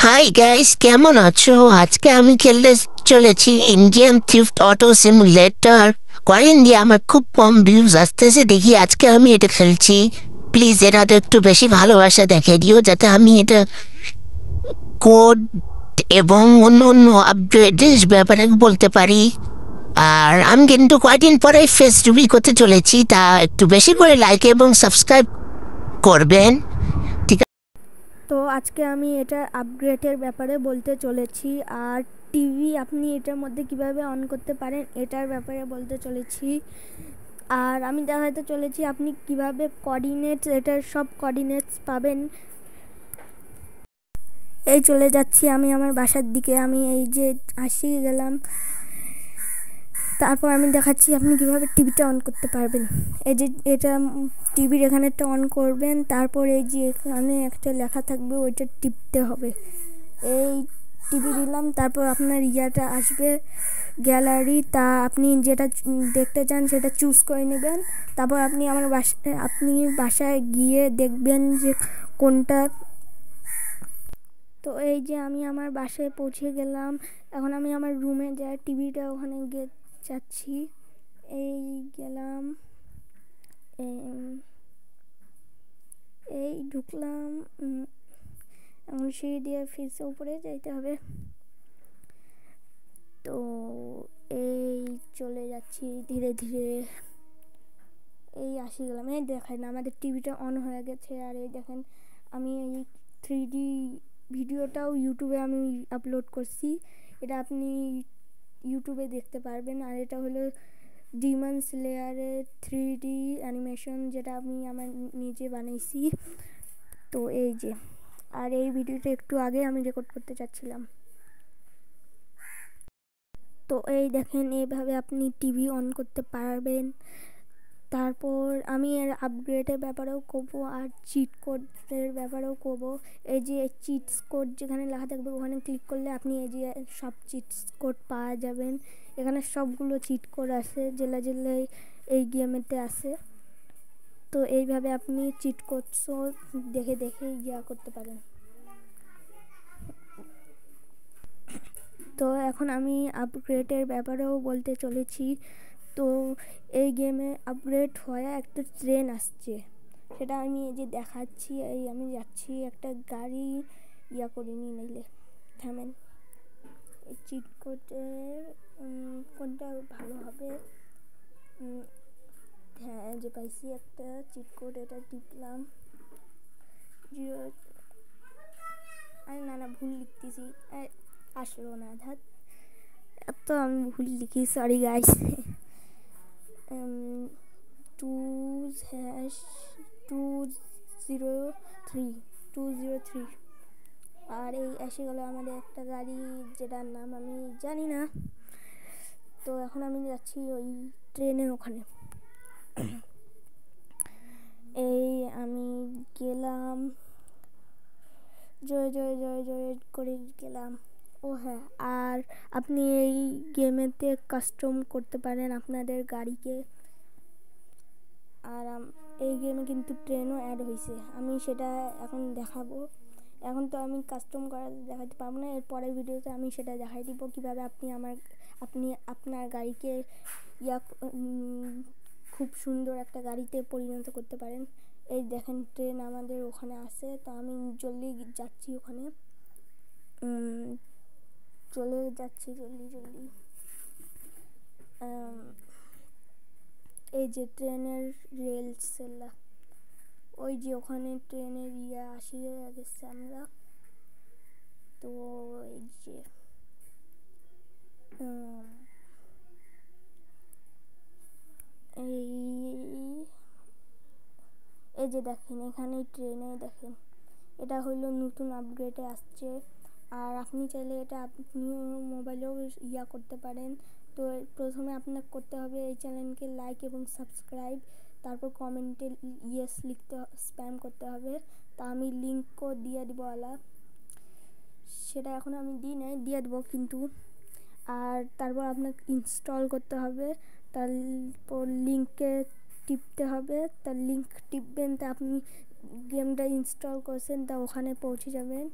Hi guys, কেমন আছো? আজকে আমি খেলতে চলেছি Indian theft auto simulator. Coin দিয়ে আমার খুব কম ভিউজ আসতেছে, দেখি আজকে আমি এটা খেলছি। প্লিজ এটাতে একটু বেশি ভালোবাসা দেখে দিও, যাতে আমি এটা কোড এবং অন্য অন্য আপডেটের ব্যাপারে বলতে পারি। আর আমি কিন্তু কয়েকদিন পরে ফেস রিভিল করতে চলেছি, তা একটু বেশি করে লাইক এবং সাবস্ক্রাইব করবেন। তো আজকে আমি এটার আপগ্রেডের ব্যাপারে বলতে চলেছি, আর টিভি আপনি এটার মধ্যে কিভাবে অন করতে পারেন এটার ব্যাপারে বলতে চলেছি। আর আমি দেখাতে চলেছি আপনি কিভাবে কোঅর্ডিনেটস, এটার সব কোঅর্ডিনেটস পাবেন। এই চলে যাচ্ছি আমি আমার বাসার দিকে, আমি এই যে আসি গেলাম। তারপর আমি দেখাচ্ছি আপনি কিভাবে টিভিটা অন করতে পারবেন। এই যে এটা টিভির এখানে একটা অন করবেন, তারপর এই যে এখানে একটা লেখা থাকবে ওইটা টিপতে হবে। এই টিভি দিলাম, তারপর আপনার ইয়াটা আসবে গ্যালারি, তা আপনি যেটা দেখতে চান সেটা চুজ করে নেবেন। তারপর আপনি আপনি বাসায় গিয়ে দেখবেন যে কোনটা। তো এই যে আমি আমার বাসায় পৌঁছে গেলাম, এখন আমি আমার রুমে যাই, টিভিটা ওখানে গিয়ে যাচ্ছি। এই গেলাম, এই ঢুকলাম। এখন সিঁড়ি দিয়ে ফিরছে উপরে যাইতে হবে। তো এই চলে যাচ্ছি ধীরে ধীরে, এই আসি গেলাম। এই দেখেন আমাদের টিভিটা অন হয়ে গেছে। আর এই দেখেন আমি এই 3D ভিডিওটাও ইউটিউবে আমি আপলোড করছি, এটা আপনি ইউটিউবে দেখতে পারবেন। আর এটা হলো ডিমন স্লেয়ারের 3D অ্যানিমেশন, যেটা আমি আমার নিজে বানাইছি। তো এই যে, আর এই ভিডিওটা একটু আগে আমি রেকর্ড করতে চাচ্ছিলাম। তো এই দেখেন এইভাবে আপনি টিভি অন করতে পারবেন। তারপর আমি এর আপগ্রেডের ব্যাপারেও করবো, আর চিট কোডের ব্যাপারেও করবো। এই যে চিটস কোড যেখানে লেখা থাকবে ওখানে ক্লিক করলে আপনি এই যে সব চিটস কোড পাওয়া যাবেন। এখানে সবগুলো চিট কোড আছে, জেলা জেলায় এই গেমেতে আছে। তো এইভাবে আপনি চিট কোডসও দেখে দেখে ইয়া করতে পারেন। তো এখন আমি আপগ্রেডের ব্যাপারেও বলতে চলেছি। তো এই গেমে আপগ্রেড হয়ে একটা ট্রেন আসছে, সেটা আমি এই যে দেখাচ্ছি। এই আমি যাচ্ছি, একটা গাড়ি ইয়া করিনি, নিলে থামেন। এই চিট কোডের কোনটা ভালো হবে? হ্যাঁ, যে পাইছি একটা চিট কোড, এটা টিপলাম। জিরো, আরে না ভুল লিখতেছি, আসলো না, ধাত এত আমি ভুল লিখি, সরি গাইস। 2-203 আর এই এসে গেল আমাদের একটা গাড়ি, যেটার নাম আমি জানি না। তো এখন আমি যাচ্ছি ওই ট্রেনের ওখানে। এই আমি গেলাম, জয় জয় জয় জয় করে গেলাম। ও হ্যাঁ, আর আপনি এই গেমেতে কাস্টম করতে পারেন আপনাদের গাড়িকে। আর এই গেমে কিন্তু ট্রেনও অ্যাড হয়েছে, আমি সেটা এখন দেখাবো। এখন তো আমি কাস্টম করা দেখাতে পারবো না, এর পরের ভিডিওতে আমি সেটা দেখাই দিব কিভাবে আপনি আপনার গাড়িকে খুব সুন্দর একটা গাড়িতে পরিণত করতে পারেন। এই দেখেন ট্রেন আমাদের ওখানে আছে, তো আমি জলদি যাচ্ছি ওখানে, চলে যাচ্ছি জলদি জলদি। এই যে ট্রেনের রেলস, ওই যে ওখানে ট্রেনের আসিয়ে গেছে আমরা। তো এই যে এই যে দেখেন এখানে ট্রেনে দেখেন, এটা হলো নতুন আপগ্রেডে আসছে। আর আপনি চাইলে এটা আপনিও মোবাইলেও করতে পারেন। তো প্রথমে আপনার করতে হবে এই চ্যানেলকে লাইক এবং সাবস্ক্রাইব, তারপর কমেন্টে ইয়েস লিখতে, স্প্যাম করতে হবে। তা আমি লিঙ্কও দিয়ে দিব, সেটা এখন আমি দিয়ে দেবো কিন্তু। আর তারপর আপনাকে ইনস্টল করতে হবে, তারপর লিঙ্কে টিপতে হবে, তার লিঙ্ক টিপবেন, তা আপনি গেমটা ইনস্টল করছেন তা ওখানে পৌঁছে যাবেন।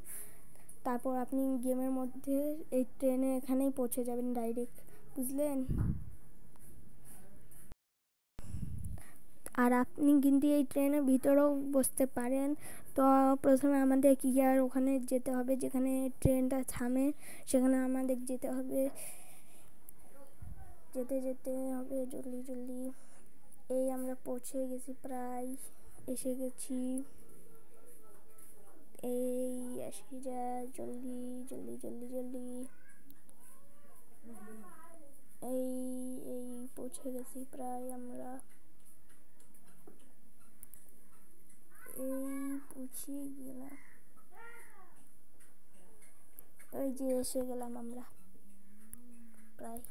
তারপর আপনি গেমের মধ্যে এই ট্রেনে এখানেই পৌঁছে যাবেন ডাইরেক্ট, বুঝলেন? আর আপনি কিন্তু এই ট্রেনের ভিতরেও বসতে পারেন। তো প্রথমে আমাদের কি আর ওখানে যেতে হবে, যেখানে ট্রেনটা থামে সেখানে আমাদের যেতে হবে। যেতে হবে জলদি জলদি। এই আমরা পৌঁছে গেছি, প্রায় এসে গেছি। এই আসি যা, জলদি জলদি জলদি জলদি। এই এই পৌঁছে গেছি প্রায় আমরা। এই পৌঁছে গেলাম, ওই যে এসে গেলাম আমরা প্রায়।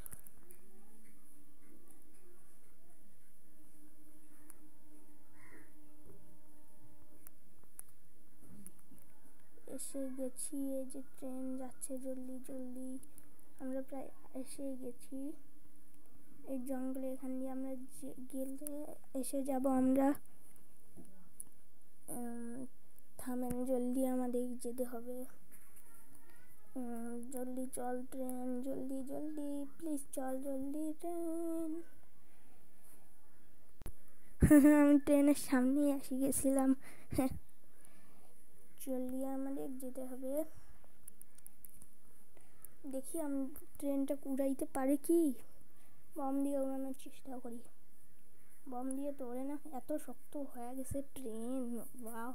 এসে গেছি, এই যে ট্রেন যাচ্ছে জলদি জলদি। আমরা প্রায় এসে গেছি। এই জঙ্গলে এখান দিয়ে আমরা গেলে এসে যাব আমরা। থামেন, জলদি আমাদের যেতে হবে। জলদি চল ট্রেন, জলদি জলদি প্লিজ চল জলদি ট্রেন। আমি ট্রেনের সামনেই এসে গেছিলাম। জলদি আমাদের যেতে হবে। দেখি আমি ট্রেনটা উড়াইতে পারি কি। বম দিয়ে উড়ানোর চেষ্টা করি। বম দিয়ে তো ওড়ে না, এত শক্ত হয়ে গেছে ট্রেন। ওয়াও,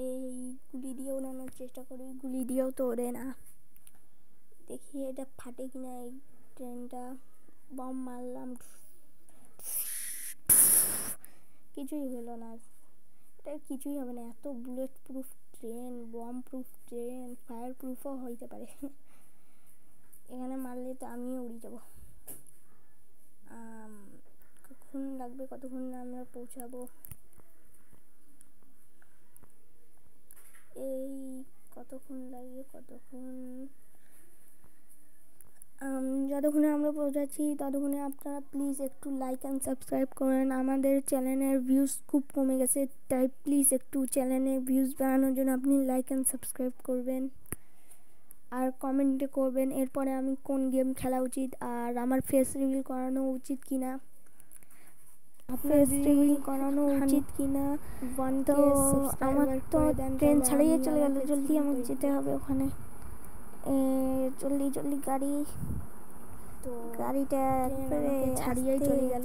এই গুলি দিয়ে ওড়ানোর চেষ্টা করি, গুলি দিয়েও তো ওড়ে না। দেখি এটা ফাটে কিনা এই ট্রেনটা। বম মারলাম, কিছুই হলো না। এটা কিছুই হবে না, এত bullet proof train, bomb proof train, fire প্রুফও হইতে পারে। এখানে মারলে তো আমিও উড়ে যাব। কতক্ষণ লাগবে, কতক্ষণ আমরা পৌঁছাবো? এই কতক্ষণ লাগবে, কতক্ষণ? যতক্ষণে আমরা পৌঁছাচ্ছি ততক্ষণে আপনারা প্লিজ একটু লাইক অ্যান্ড সাবস্ক্রাইব করেন। আমাদের চ্যানেলের ভিউজ খুব কমে গেছে, তাই প্লিজ একটু চ্যানেলের ভিউজ বাড়ানোর জন্য আপনি লাইক অ্যান্ড সাবস্ক্রাইব করবেন আর কমেন্টে করবেন এরপরে আমি কোন গেম খেলা উচিত আর আমার ফেস রিভিল করানো উচিত কিনা, ফেস রিভিল করানো উচিত কিনা। তো আমার তো ট্রেন ছাড়িয়ে চলে গেল, জলদি আমাকে যেতে হবে ওখানে। জলদি জলদি গাড়ি, তো গাড়িটা একবারে ছাড়িয়েই চলে গেল।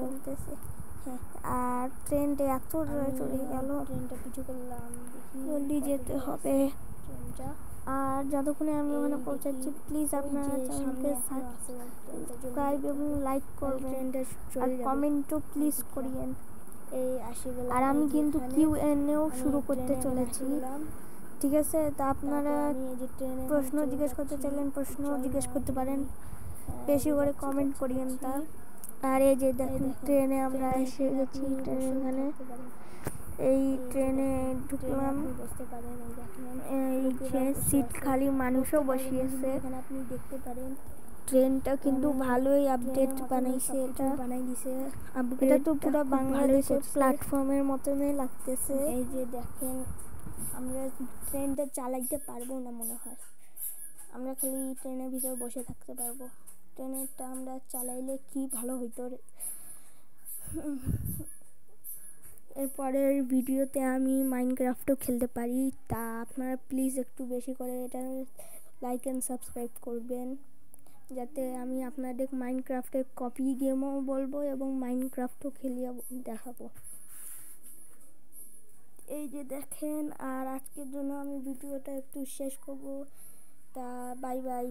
হ্যাঁ, আর ট্রেনটা এত চলে গেল, ট্রেনটা পিছু করলাম। জলদি যেতে হবে ট্রেনটা। আর যতক্ষণে আমি ওখানে পৌঁছাচ্ছি প্লিজ আপনারা চ্যানেলকে সাবস্ক্রাইব এবং লাইক করবেন আর কমেন্টও প্লিজ করিয়েন। এই আসি গেলাম। আর আমি কিন্তু Q&A শুরু করতে চলেছি, ঠিক আছে? তা আপনারা প্রশ্ন জিজ্ঞেস করতে চাইলেন প্রশ্ন জিজ্ঞেস করতে পারেন, বেশি করে কমেন্ট করিয়েন তা। আর এই যে দেখুন ট্রেনে আমরা এসে গেছি, ট্রেনে এই ট্রেনে ঢুকলাম। এই সিট খালি, মানুষও বসিয়েছে আপনি দেখতে পারেন। ট্রেনটা কিন্তু ভালোই আপডেট বানাইছে, এটা বানাই দিছে। এটা তো পুরো বাংলাদেশের প্ল্যাটফর্মের মতনই লাগতেছে। এই যে দেখেন, আমরা ট্রেনটা চালাইতে পারবো না মনে হয়, আমরা খালি ট্রেনের ভিতরে বসে থাকতে পারবো। ট্রেনটা আমরা চালাইলে কি ভালো হইতো। এরপরের ভিডিওতে আমি মাইনক্রাফটও খেলতে পারি, তা আপনারা প্লিজ একটু বেশি করে এটা লাইক অ্যান্ড সাবস্ক্রাইব করবেন, যাতে আমি আপনাদের মাইনক্রাফটের কপি গেমও বলবো এবং মাইনক্রাফটও খেলিয়ে দেখাবো। এই যে দেখেন, আর আজকের জন্য আমি ভিডিওটা একটু শেষ করব, তা বাই বাই।